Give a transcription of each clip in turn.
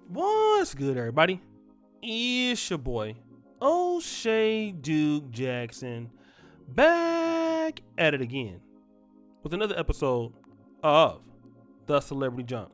What's good, everybody? It's your boy, O'Shea Duke Jackson, back at it again with another episode of The Celebrity Junk.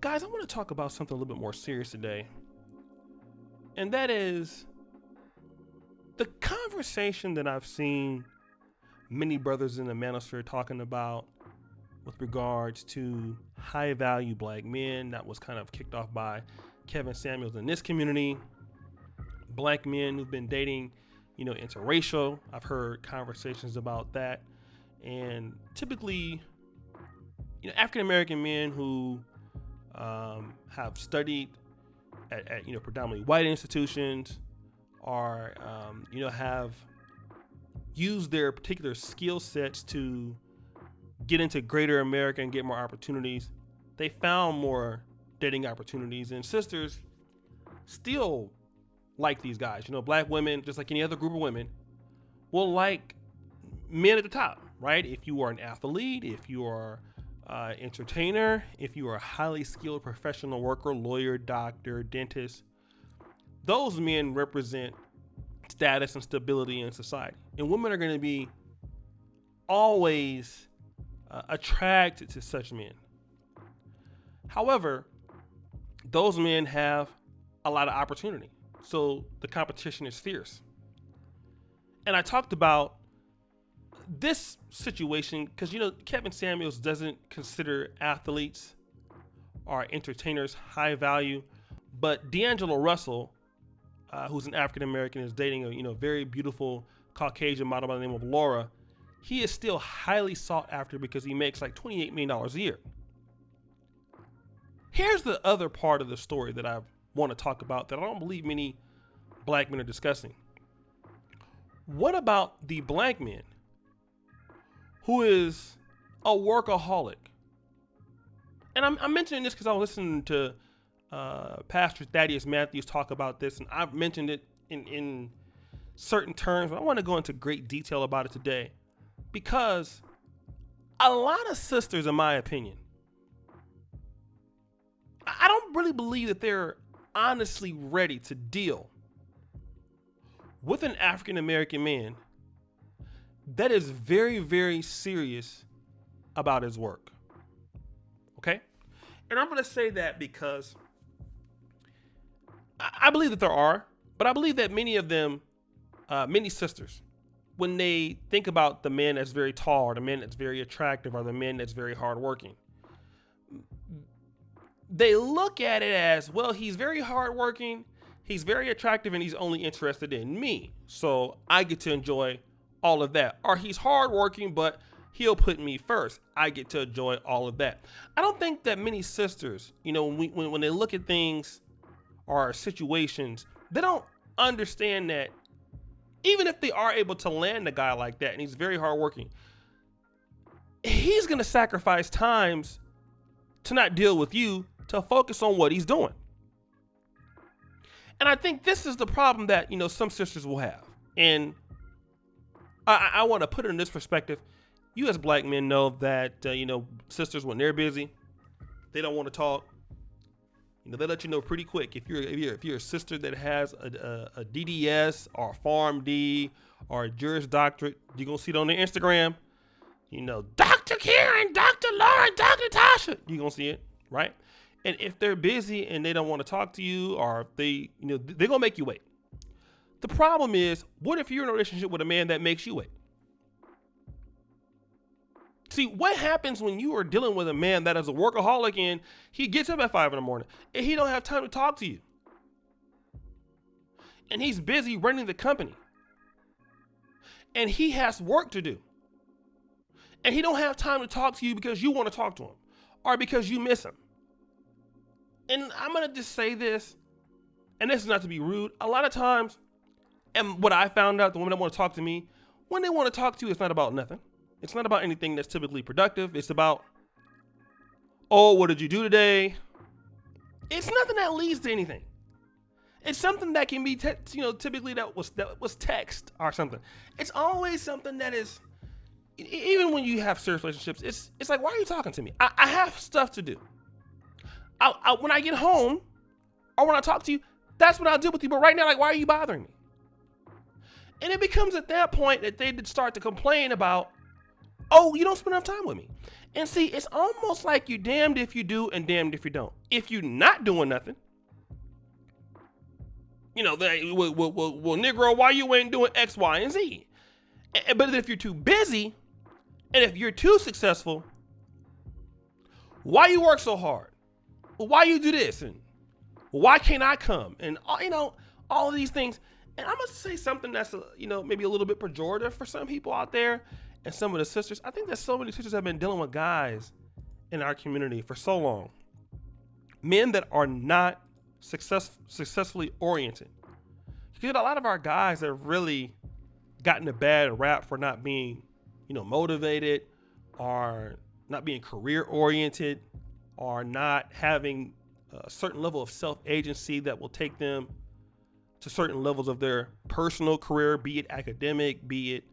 Guys, I want to talk about something a little bit more serious today, and that is the conversation that I've seen many brothers in the manosphere talking about with regards to high value black men. That was kind of kicked off by Kevin Samuels in this community. Black men who've been dating, interracial. I've heard conversations about that. And typically, African American men who have studied at predominantly white institutions are, have used their particular skill sets to get into greater America and get more opportunities. They found more dating opportunities, and sisters still like these guys. Black women, just like any other group of women, will like men at the top, right? If you are an athlete, if you are an entertainer, if you are a highly skilled professional worker, lawyer, doctor, dentist, those men represent status and stability in society. And women are going to be always attracted to such men. However, those men have a lot of opportunity, so the competition is fierce. And I talked about this situation because Kevin Samuels doesn't consider athletes or entertainers high value, but D'Angelo Russell, who's an African American, is dating a very beautiful Caucasian model by the name of Laura. He is still highly sought after because he makes like $28 million a year. Here's the other part of the story that I want to talk about that I don't believe many black men are discussing. What about the black man who is a workaholic? And I'm mentioning this because I was listening to Pastor Thaddeus Matthews talk about this, and I've mentioned it in certain terms, but I want to go into great detail about it today. Because a lot of sisters, in my opinion, I don't really believe that they're honestly ready to deal with an African American man that is very, very serious about his work. Okay? And I'm going to say that because I believe that there are, but I believe that many of them, many sisters, when they think about the man that's very tall or the man that's very attractive or the man that's very hardworking, they look at it as, well, he's very hardworking, he's very attractive, and he's only interested in me. So I get to enjoy all of that. Or he's hardworking, but he'll put me first. I get to enjoy all of that. I don't think that many sisters, when they look at things or situations, they don't understand that even if they are able to land a guy like that and he's very hardworking, he's going to sacrifice times to not deal with you to focus on what he's doing. And I think this is the problem that, some sisters will have. And I want to put it in this perspective. You as black men know that, sisters, when they're busy, they don't want to talk. They let you know pretty quick. If you're a sister that has a DDS or a PharmD or a Juris Doctorate, you're going to see it on their Instagram. Dr. Karen, Dr. Lauren, Dr. Tasha. You're going to see it, right? And if they're busy and they don't want to talk to you, or if they're going to make you wait. The problem is, what if you're in a relationship with a man that makes you wait? See, what happens when you are dealing with a man that is a workaholic and he gets up at 5 a.m. and he don't have time to talk to you? And he's busy running the company. And he has work to do. And he don't have time to talk to you because you want to talk to him or because you miss him. And I'm going to just say this, and this is not to be rude. A lot of times, and what I found out, the women that want to talk to me, when they want to talk to you, it's not about nothing. It's not about anything that's typically productive. It's about, oh, what did you do today? It's nothing that leads to anything. It's something that can be, typically that was text or something. It's always something that is, even when you have serious relationships, it's like, why are you talking to me? I have stuff to do. when I get home or when I talk to you, that's what I'll do with you. But right now, like, why are you bothering me? And it becomes at that point that they start to complain about, oh, you don't spend enough time with me. And see, it's almost like you're damned if you do and damned if you don't. If you're not doing nothing, well, Negro, why you ain't doing X, Y, and Z? But if you're too busy and if you're too successful, why you work so hard? Why you do this? And why can't I come? And, all of these things. And I'm going to say something that's, maybe a little bit pejorative for some people out there and some of the sisters. I think that so many sisters have been dealing with guys in our community for so long. Men that are not successfully oriented. Because a lot of our guys have really gotten a bad rap for not being, motivated, or not being career oriented, or not having a certain level of self-agency that will take them to certain levels of their personal career, be it academic, be it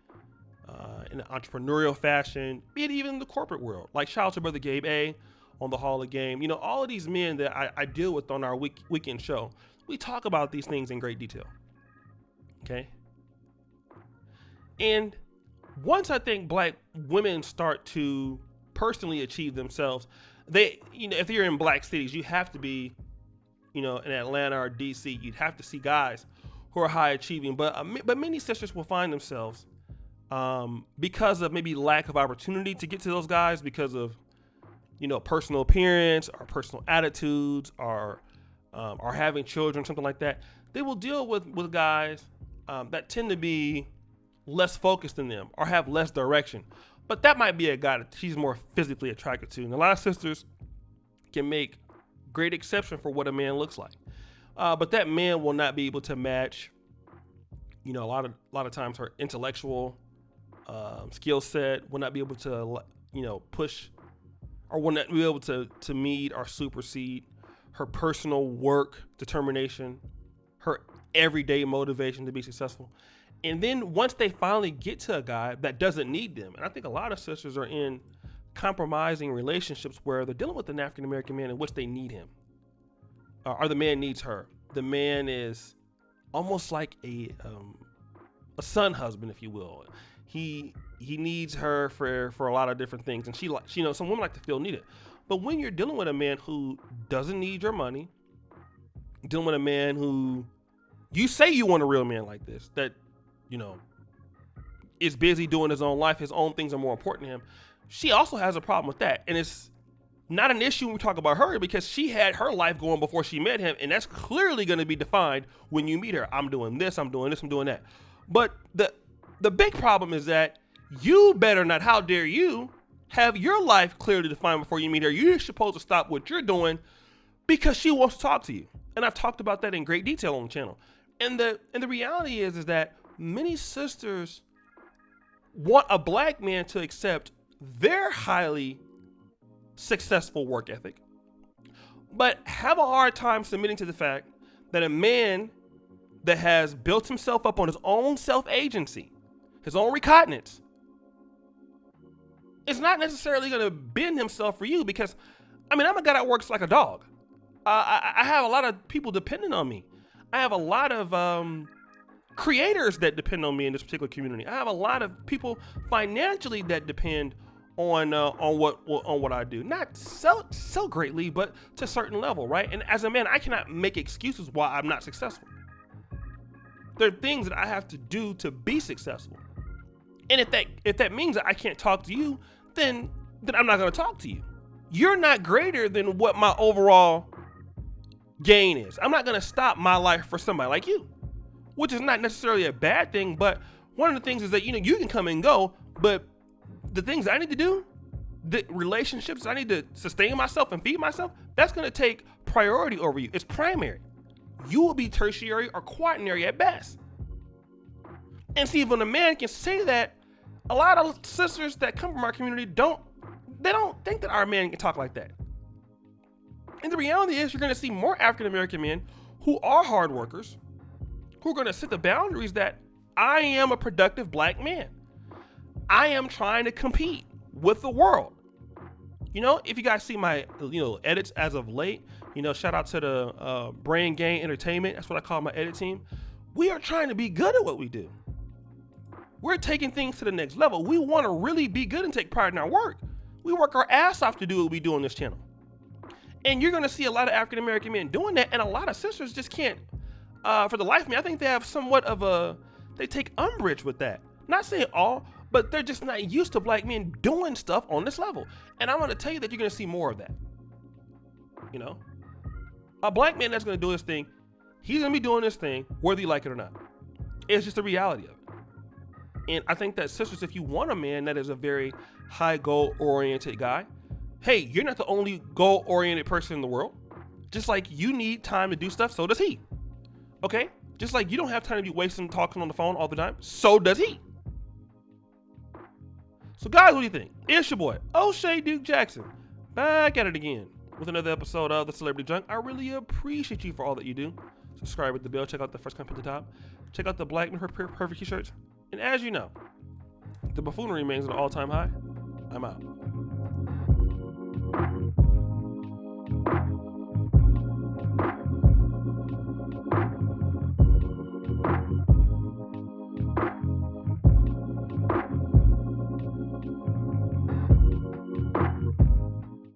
in an entrepreneurial fashion, be it even in the corporate world. Like shout out to Brother Gabe A on the Hall of Game. All of these men that I deal with on our weekend show, we talk about these things in great detail. Okay. And once I think black women start to personally achieve themselves, if you're in black cities, you have to be, in Atlanta or DC, you'd have to see guys who are high achieving, but many sisters will find themselves, because of maybe lack of opportunity to get to those guys because of, personal appearance or personal attitudes or having children, something like that. They will deal with guys that tend to be less focused than them or have less direction. But that might be a guy that she's more physically attracted to. And a lot of sisters can make great exception for what a man looks like. But that man will not be able to match, a lot of times her intellectual skill set, will not be able to, push, or will not be able to meet or supersede her personal work determination, her everyday motivation to be successful. And then once they finally get to a guy that doesn't need them, and I think a lot of sisters are in compromising relationships where they're dealing with an African-American man in which they need him, or the man needs her. The man is almost like a son husband, if you will. He needs her for a lot of different things, and some women like to feel needed. But when you're dealing with a man who doesn't need your money, dealing with a man who you say you want a real man like this, that is busy doing his own life, his own things are more important to him, she also has a problem with that. And it's not an issue when we talk about her because she had her life going before she met him, and that's clearly going to be defined when you meet her. I'm doing this, I'm doing this, I'm doing that. But the big problem is that you better not, how dare you, have your life clearly defined before you meet her. You're supposed to stop what you're doing because she wants to talk to you. And I've talked about that in great detail on the channel. And the reality is that many sisters want a black man to accept their highly successful work ethic, but have a hard time submitting to the fact that a man that has built himself up on his own self-agency, his own recognizance, is not necessarily going to bend himself for you. Because, I'm a guy that works like a dog. I have a lot of people depending on me. I have a lot of creators that depend on me in this particular community. I have a lot of people financially that depend on what I do. Not so greatly, but to a certain level, right? And as a man, I cannot make excuses why I'm not successful. There are things that I have to do to be successful. And if that means that I can't talk to you, then I'm not going to talk to you. You're not greater than what my overall gain is. I'm not going to stop my life for somebody like you, which is not necessarily a bad thing. But one of the things is that, you can come and go, but the things I need to do, the relationships I need to sustain myself and feed myself, that's going to take priority over you. It's primary. You will be tertiary or quaternary at best. And see, when a man can say that, a lot of sisters that come from our community don't think that our man can talk like that. And the reality is you're going to see more African-American men who are hard workers, who are going to set the boundaries that I am a productive black man. I am trying to compete with the world. You know, if you guys see my, edits as of late, shout out to the Brain Gang Entertainment. That's what I call my edit team. We are trying to be good at what we do. We're taking things to the next level. We want to really be good and take pride in our work. We work our ass off to do what we do on this channel. And you're going to see a lot of African American men doing that, and a lot of sisters just can't, for the life of me, I think they have somewhat of they take umbrage with that. Not saying all, but they're just not used to black men doing stuff on this level. And I'm going to tell you that you're going to see more of that. A black man that's going to do his thing, he's going to be doing this thing whether you like it or not. It's just the reality of it. And I think that sisters, if you want a man that is a very high goal oriented guy, hey, you're not the only goal oriented person in the world. Just like you need time to do stuff, so does he. Okay? Just like you don't have time to be wasting talking on the phone all the time, so does he. So guys, what do you think? It's your boy, O'Shea Duke Jackson, back at it again with another episode of The Celebrity Junk. I really appreciate you for all that you do. Subscribe with the bell, check out the first comment at the top, check out the Black Men Perfect t-shirts. And as you know, the buffoonery remains at an all-time high. I'm out.